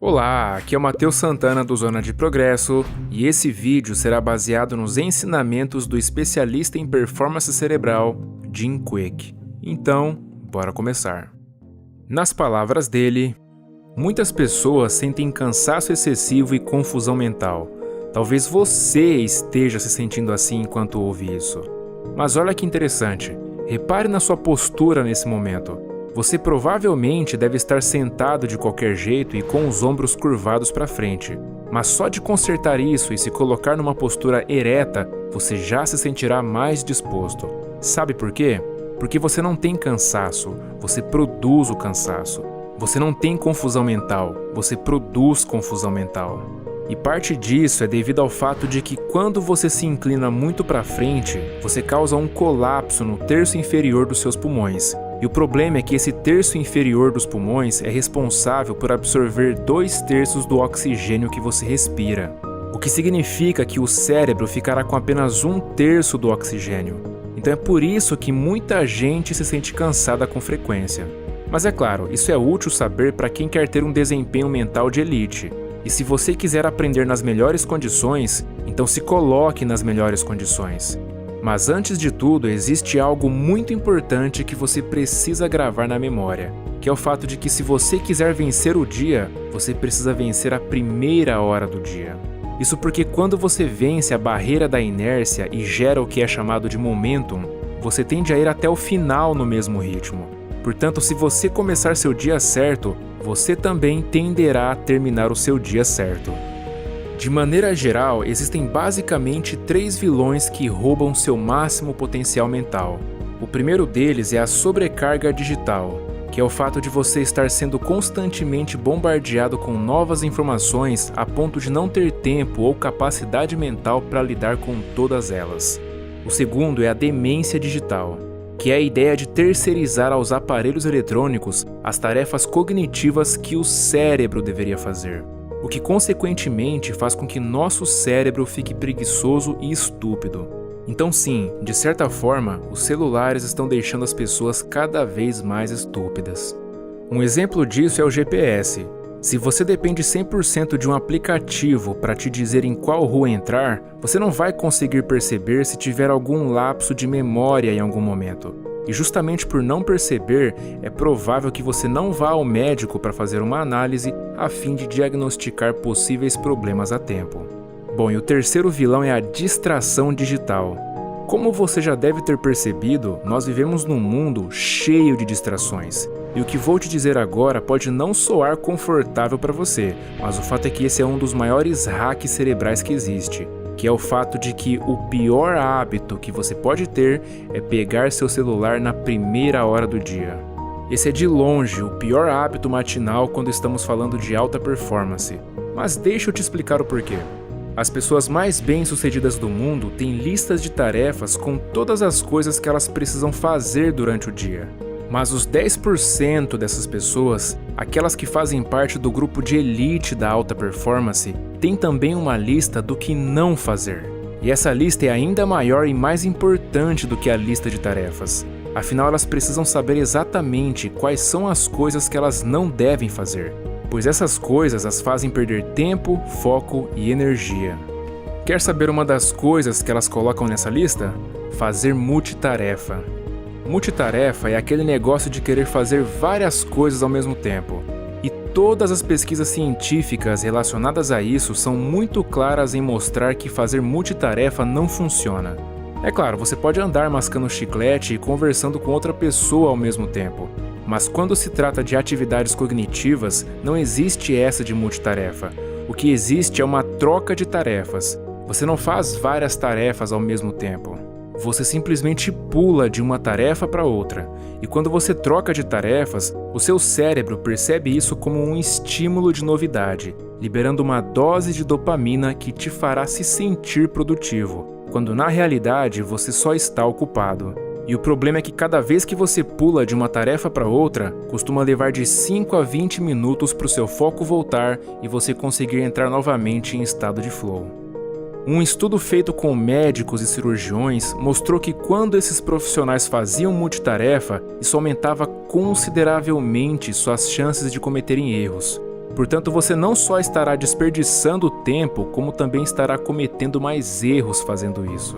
Olá, aqui é o Matheus Santana do Zona de Progresso e esse vídeo será baseado nos ensinamentos do especialista em performance cerebral, Jim Kwik. Então, bora começar. Nas palavras dele, muitas pessoas sentem cansaço excessivo e confusão mental. Talvez você esteja se sentindo assim enquanto ouve isso. Mas olha que interessante, repare na sua postura nesse momento. Você provavelmente deve estar sentado de qualquer jeito e com os ombros curvados para frente. Mas só de consertar isso e se colocar numa postura ereta, você já se sentirá mais disposto. Sabe por quê? Porque você não tem cansaço, você produz o cansaço. Você não tem confusão mental, você produz confusão mental. E parte disso é devido ao fato de que quando você se inclina muito para frente, você causa um colapso no terço inferior dos seus pulmões. E o problema é que esse terço inferior dos pulmões é responsável por absorver 2/3 do oxigênio que você respira. O que significa que o cérebro ficará com apenas 1/3 do oxigênio. Então é por isso que muita gente se sente cansada com frequência. Mas é claro, isso é útil saber para quem quer ter um desempenho mental de elite. E se você quiser aprender nas melhores condições, então se coloque nas melhores condições. Mas antes de tudo, existe algo muito importante que você precisa gravar na memória, que é o fato de que se você quiser vencer o dia, você precisa vencer a primeira hora do dia. Isso porque quando você vence a barreira da inércia e gera o que é chamado de momentum, você tende a ir até o final no mesmo ritmo. Portanto, se você começar seu dia certo, você também tenderá a terminar o seu dia certo. De maneira geral, existem basicamente 3 vilões que roubam seu máximo potencial mental. O primeiro deles é a sobrecarga digital, que é o fato de você estar sendo constantemente bombardeado com novas informações a ponto de não ter tempo ou capacidade mental para lidar com todas elas. O segundo é a demência digital, que é a ideia de terceirizar aos aparelhos eletrônicos as tarefas cognitivas que o cérebro deveria fazer. O que consequentemente faz com que nosso cérebro fique preguiçoso e estúpido. Então sim, de certa forma, os celulares estão deixando as pessoas cada vez mais estúpidas. Um exemplo disso é o GPS. Se você depende 100% de um aplicativo para te dizer em qual rua entrar, você não vai conseguir perceber se tiver algum lapso de memória em algum momento. E justamente por não perceber, é provável que você não vá ao médico para fazer uma análise a fim de diagnosticar possíveis problemas a tempo. Bom, e o terceiro vilão é a distração digital. Como você já deve ter percebido, nós vivemos num mundo cheio de distrações. E o que vou te dizer agora pode não soar confortável para você, mas o fato é que esse é um dos maiores hacks cerebrais que existe. Que é o fato de que o pior hábito que você pode ter é pegar seu celular na primeira hora do dia. Esse é de longe o pior hábito matinal quando estamos falando de alta performance. Mas deixa eu te explicar o porquê. As pessoas mais bem-sucedidas do mundo têm listas de tarefas com todas as coisas que elas precisam fazer durante o dia. Mas os 10% dessas pessoas, aquelas que fazem parte do grupo de elite da alta performance, têm também uma lista do que não fazer. E essa lista é ainda maior e mais importante do que a lista de tarefas. Afinal, elas precisam saber exatamente quais são as coisas que elas não devem fazer, pois essas coisas as fazem perder tempo, foco e energia. Quer saber uma das coisas que elas colocam nessa lista? Fazer multitarefa. Multitarefa é aquele negócio de querer fazer várias coisas ao mesmo tempo. E todas as pesquisas científicas relacionadas a isso são muito claras em mostrar que fazer multitarefa não funciona. É claro, você pode andar mascando chiclete e conversando com outra pessoa ao mesmo tempo. Mas quando se trata de atividades cognitivas, não existe essa de multitarefa. O que existe é uma troca de tarefas. Você não faz várias tarefas ao mesmo tempo. Você simplesmente pula de uma tarefa para outra, e quando você troca de tarefas, o seu cérebro percebe isso como um estímulo de novidade, liberando uma dose de dopamina que te fará se sentir produtivo, quando na realidade você só está ocupado. E o problema é que cada vez que você pula de uma tarefa para outra, costuma levar de 5 a 20 minutos para o seu foco voltar e você conseguir entrar novamente em estado de flow. Um estudo feito com médicos e cirurgiões mostrou que quando esses profissionais faziam multitarefa, isso aumentava consideravelmente suas chances de cometerem erros. Portanto, você não só estará desperdiçando tempo, como também estará cometendo mais erros fazendo isso.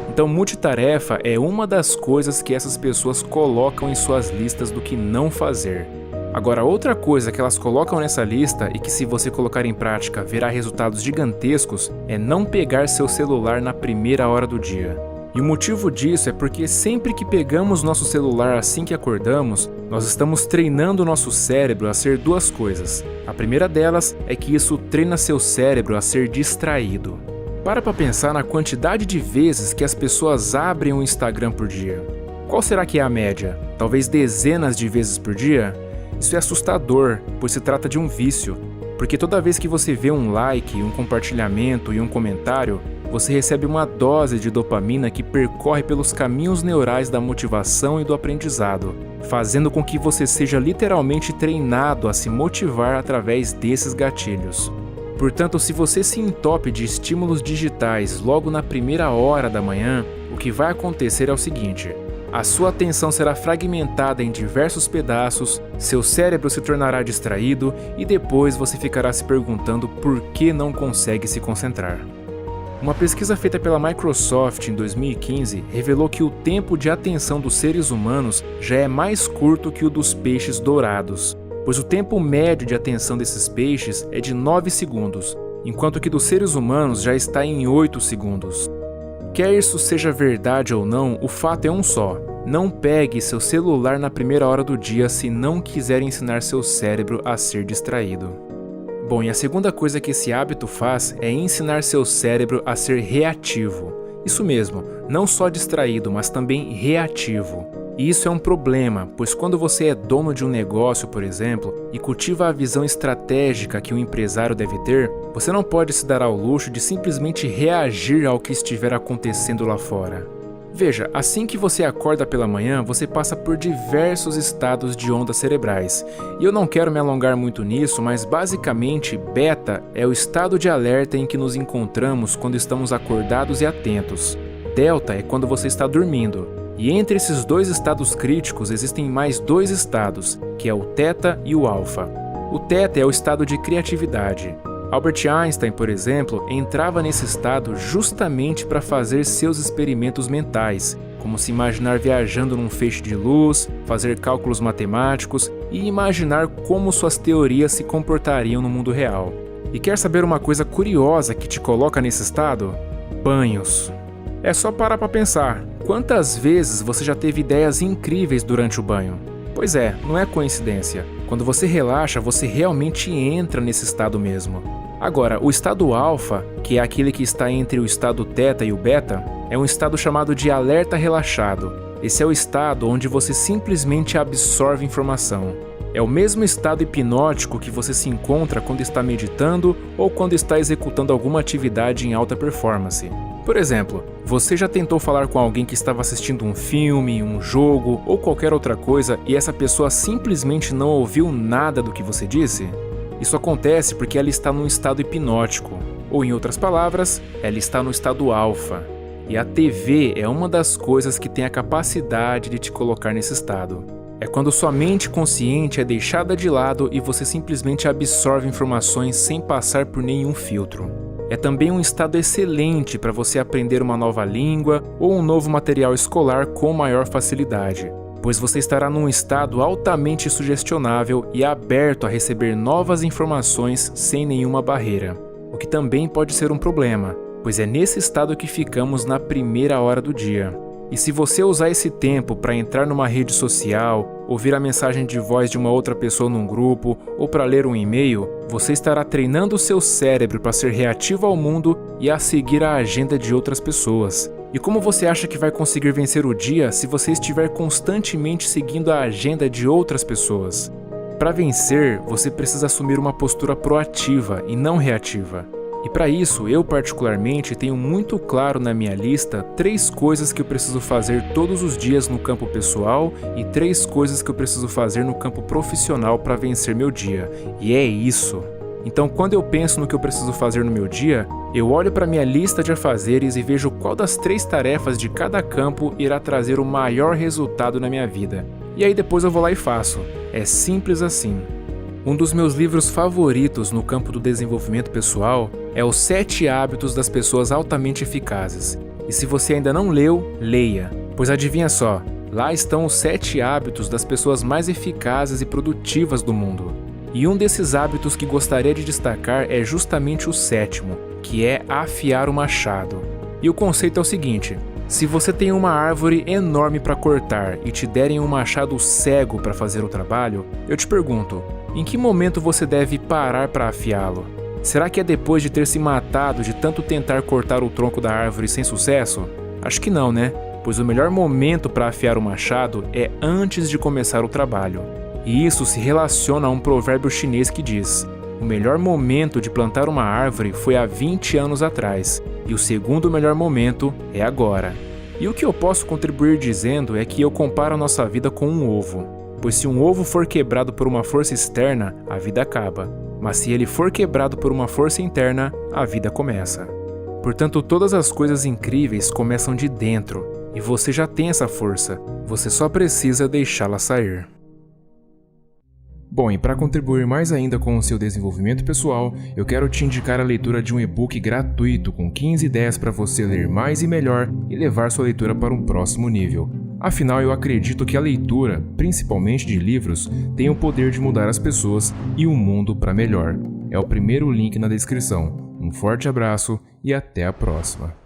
Então, multitarefa é uma das coisas que essas pessoas colocam em suas listas do que não fazer. Agora, outra coisa que elas colocam nessa lista e que, se você colocar em prática, verá resultados gigantescos, é não pegar seu celular na primeira hora do dia. E o motivo disso é porque sempre que pegamos nosso celular assim que acordamos, nós estamos treinando o nosso cérebro a ser duas coisas. A primeira delas é que isso treina seu cérebro a ser distraído. Para pensar na quantidade de vezes que as pessoas abrem o Instagram por dia. Qual será que é a média? Talvez dezenas de vezes por dia? Isso é assustador, pois se trata de um vício. Porque toda vez que você vê um like, um compartilhamento e um comentário, você recebe uma dose de dopamina que percorre pelos caminhos neurais da motivação e do aprendizado, fazendo com que você seja literalmente treinado a se motivar através desses gatilhos. Portanto, se você se entope de estímulos digitais logo na primeira hora da manhã, o que vai acontecer é o seguinte: a sua atenção será fragmentada em diversos pedaços, seu cérebro se tornará distraído e depois você ficará se perguntando por que não consegue se concentrar. Uma pesquisa feita pela Microsoft em 2015 revelou que o tempo de atenção dos seres humanos já é mais curto que o dos peixes dourados, pois o tempo médio de atenção desses peixes é de 9 segundos, enquanto que dos seres humanos já está em 8 segundos. Quer isso seja verdade ou não, o fato é um só: não pegue seu celular na primeira hora do dia se não quiser ensinar seu cérebro a ser distraído. Bom, e a segunda coisa que esse hábito faz é ensinar seu cérebro a ser reativo. Isso mesmo, não só distraído, mas também reativo. E isso é um problema, pois quando você é dono de um negócio, por exemplo, e cultiva a visão estratégica que um empresário deve ter, você não pode se dar ao luxo de simplesmente reagir ao que estiver acontecendo lá fora. Veja, assim que você acorda pela manhã, você passa por diversos estados de ondas cerebrais. E eu não quero me alongar muito nisso, mas basicamente, beta é o estado de alerta em que nos encontramos quando estamos acordados e atentos. Delta é quando você está dormindo. E entre esses dois estados críticos existem mais dois estados, que é o teta e o alfa. O teta é o estado de criatividade. Albert Einstein, por exemplo, entrava nesse estado justamente para fazer seus experimentos mentais, como se imaginar viajando num feixe de luz, fazer cálculos matemáticos e imaginar como suas teorias se comportariam no mundo real. E quer saber uma coisa curiosa que te coloca nesse estado? Banhos. É só parar para pensar. Quantas vezes você já teve ideias incríveis durante o banho? Pois é, não é coincidência. Quando você relaxa, você realmente entra nesse estado mesmo. Agora, o estado alfa, que é aquele que está entre o estado teta e o beta, é um estado chamado de alerta relaxado. Esse é o estado onde você simplesmente absorve informação. É o mesmo estado hipnótico que você se encontra quando está meditando ou quando está executando alguma atividade em alta performance. Por exemplo, você já tentou falar com alguém que estava assistindo um filme, um jogo ou qualquer outra coisa e essa pessoa simplesmente não ouviu nada do que você disse? Isso acontece porque ela está num estado hipnótico, ou em outras palavras, ela está no estado alfa. E a TV é uma das coisas que tem a capacidade de te colocar nesse estado. É quando sua mente consciente é deixada de lado e você simplesmente absorve informações sem passar por nenhum filtro. É também um estado excelente para você aprender uma nova língua ou um novo material escolar com maior facilidade, pois você estará num estado altamente sugestionável e aberto a receber novas informações sem nenhuma barreira, o que também pode ser um problema, pois é nesse estado que ficamos na primeira hora do dia. E se você usar esse tempo para entrar numa rede social, ouvir a mensagem de voz de uma outra pessoa num grupo ou para ler um e-mail, você estará treinando o seu cérebro para ser reativo ao mundo e a seguir a agenda de outras pessoas. E como você acha que vai conseguir vencer o dia se você estiver constantemente seguindo a agenda de outras pessoas? Para vencer, você precisa assumir uma postura proativa e não reativa. E para isso, eu particularmente tenho muito claro na minha lista 3 coisas que eu preciso fazer todos os dias no campo pessoal e 3 coisas que eu preciso fazer no campo profissional para vencer meu dia. E é isso. Então, quando eu penso no que eu preciso fazer no meu dia, eu olho para minha lista de afazeres e vejo qual das 3 tarefas de cada campo irá trazer o maior resultado na minha vida. E aí depois eu vou lá e faço. É simples assim. Um dos meus livros favoritos no campo do desenvolvimento pessoal é Os 7 Hábitos das Pessoas Altamente Eficazes. E se você ainda não leu, leia, pois adivinha só, lá estão os 7 hábitos das pessoas mais eficazes e produtivas do mundo. E um desses hábitos que gostaria de destacar é justamente o 7º, que é afiar o machado. E o conceito é o seguinte: se você tem uma árvore enorme para cortar e te derem um machado cego para fazer o trabalho, eu te pergunto, em que momento você deve parar para afiá-lo? Será que é depois de ter se matado de tanto tentar cortar o tronco da árvore sem sucesso? Acho que não, né? Pois o melhor momento para afiar o machado é antes de começar o trabalho. E isso se relaciona a um provérbio chinês que diz: o melhor momento de plantar uma árvore foi há 20 anos atrás, e o segundo melhor momento é agora. E o que eu posso contribuir dizendo é que eu comparo a nossa vida com um ovo, pois se um ovo for quebrado por uma força externa, a vida acaba, mas se ele for quebrado por uma força interna, a vida começa. Portanto, todas as coisas incríveis começam de dentro, e você já tem essa força, você só precisa deixá-la sair. Bom, e para contribuir mais ainda com o seu desenvolvimento pessoal, eu quero te indicar a leitura de um e-book gratuito com 15 ideias para você ler mais e melhor e levar sua leitura para um próximo nível. Afinal, eu acredito que a leitura, principalmente de livros, tem o poder de mudar as pessoas e o mundo para melhor. É o primeiro link na descrição. Um forte abraço e até a próxima.